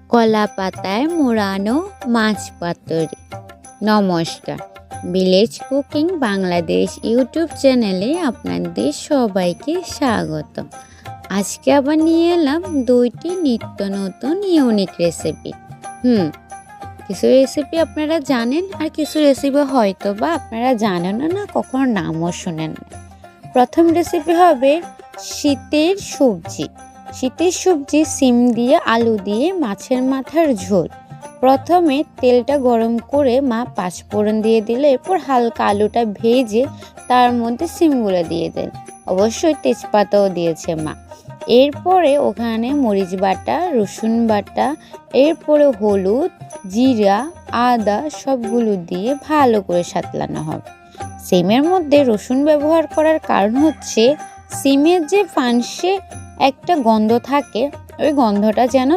কলা পাতায় মোড়ানো মাছ পাতুরি। নমস্কার, ভিলেজ কুকিং বাংলাদেশ ইউটিউব চ্যানেলে আপনাদের সবাইকে স্বাগত। আজকে আবার নিয়ে এলাম দুইটি নিত্য নতুন ইউনিক রেসিপি। কিছু রেসিপি আপনারা জানেন আর কিছু রেসিপি হয়তো বা আপনারা জানেন না, কখনো নামও শুনেন না। প্রথম রেসিপি হবে শীতের সবজি। শীতের সবজি সিম দিয়ে আলু দিয়ে মাছের মাথার ঝোল। প্রথমে তেলটা গরম করে মা পাঁচফোড়ন দিয়ে দিলে, এরপর হালকা আলুটা ভেজে তার মধ্যে সিমগুলো দিয়ে দেন। অবশ্যই তেজপাতাও দিয়েছে মা। এরপরে ওখানে মরিচ বাটা, রসুন বাটা, এরপরে হলুদ, জিরা, আদা সবগুলো দিয়ে ভালো করে সাতলানো হবে। সিমের মধ্যে রসুন ব্যবহার করার কারণ হচ্ছে সিমের যে ফানসে একটা গন্ধ থাকে, ওই গন্ধটা যেন